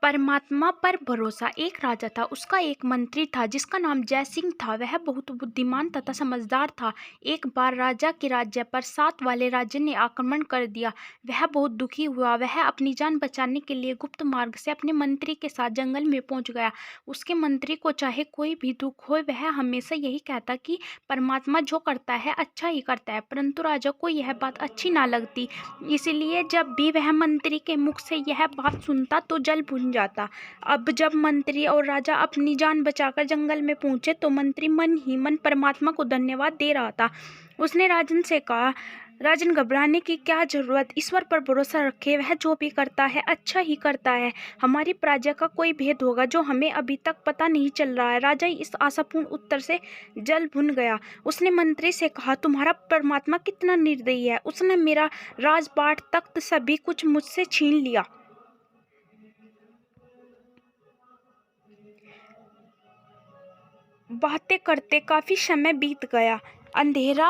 परमात्मा पर भरोसा। एक राजा था, उसका एक मंत्री था जिसका नाम जय सिंह था। वह बहुत बुद्धिमान तथा समझदार था। एक बार राजा के राज्य पर साथ वाले राज्य ने आक्रमण कर दिया। वह बहुत दुखी हुआ। वह अपनी जान बचाने के लिए गुप्त मार्ग से अपने मंत्री के साथ जंगल में पहुंच गया। उसके मंत्री को चाहे कोई भी दुख हो, वह हमेशा यही कहता कि परमात्मा जो करता है अच्छा ही करता है। परंतु राजा को यह बात अच्छी ना लगती, इसलिए जब भी वह मंत्री के मुख से यह बात सुनता तो जल भुन जाता। अब जब मंत्री और राजा अपनी जान बचाकर जंगल में पहुंचे तो मंत्री मन ही मन परमात्मा को धन्यवाद दे रहा था। उसने राजन से कहा, राजन, घबराने की क्या जरूरत, ईश्वर पर भरोसा रखे, वह जो भी करता है अच्छा ही करता है। हमारी प्रजा का कोई भेद होगा जो हमें अभी तक पता नहीं चल रहा है। राजा इस आशापूर्ण उत्तर से जल भुन गया। उसने मंत्री से कहा, तुम्हारा परमात्मा कितना निर्दयी है, उसने मेरा राजपाट, तख्त, सभी कुछ मुझसे छीन लिया। बातें करते काफी समय बीत गया। अंधेरा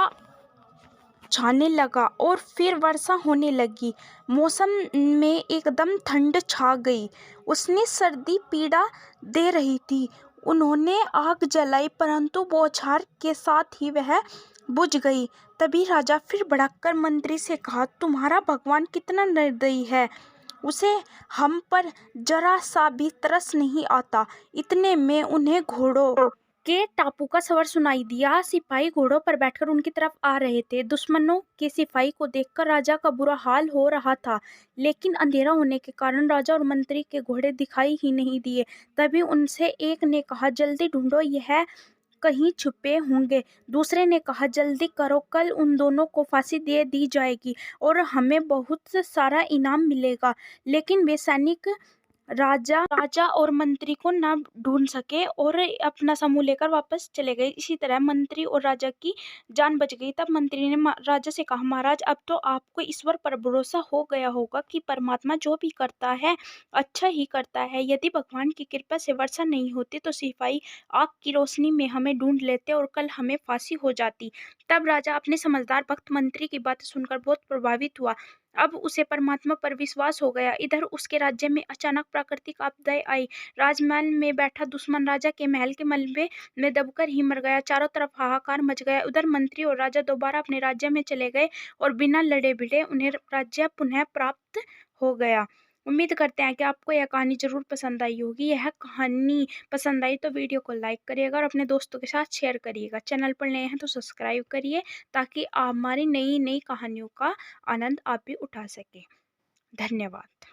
छाने लगा और फिर वर्षा होने लगी। मौसम में एकदम ठंड छा गई। उसने सर्दी पीड़ा दे रही थी। उन्होंने आग जलाई, परंतु बौछार के साथ ही वह बुझ गई। तभी राजा फिर भड़ककर मंत्री से कहा, तुम्हारा भगवान कितना निर्दयी है, उसे हम पर जरा सा भी तरस नहीं आता। इतने में उन्हें घोड़ों के टापू का शवर सुनाई दिया। सिपाही घोड़ों पर बैठकर उनकी तरफ आ रहे थे। दुश्मनों के सिपाही को देखकर राजा का बुरा हाल हो रहा था, लेकिन अंधेरा होने के कारण राजा और मंत्री के घोड़े दिखाई ही नहीं दिए। तभी उनसे एक ने कहा, जल्दी ढूंढो, यह कहीं छुपे होंगे। दूसरे ने कहा, जल्दी करो, कल उन दोनों को फांसी दे दी जाएगी और हमें बहुत सारा इनाम मिलेगा। लेकिन वे सैनिक राजा और मंत्री को न ढूंढ सके और अपना समूह लेकर वापस चले गए। इसी तरह मंत्री और राजा की जान बच गई। तब मंत्री ने राजा से कहा, महाराज, अब तो आपको ईश्वर पर भरोसा हो गया होगा कि परमात्मा जो भी करता है अच्छा ही करता है। यदि भगवान की कृपा से वर्षा नहीं होती तो सिपाही आग की रोशनी में हमें ढूंढ लेते और कल हमें फांसी हो जाती। तब राजा अपने समझदार भक्त मंत्री की बात सुनकर बहुत प्रभावित हुआ। अब उसे परमात्मा पर विश्वास हो गया। इधर उसके राज्य में अचानक प्राकृतिक आपदाएं आई। राजमहल में बैठा दुश्मन राजा के महल के मलबे में दबकर ही मर गया। चारों तरफ हाहाकार मच गया। उधर मंत्री और राजा दोबारा अपने राज्य में चले गए और बिना लड़े भिड़े उन्हें राज्य पुनः प्राप्त हो गया। उम्मीद करते हैं कि आपको यह कहानी जरूर पसंद आई होगी। यह कहानी पसंद आई तो वीडियो को लाइक करिएगा और अपने दोस्तों के साथ शेयर करिएगा। चैनल पर नए हैं तो सब्सक्राइब करिए ताकि हमारी नई नई कहानियों का आनंद आप भी उठा सके। धन्यवाद।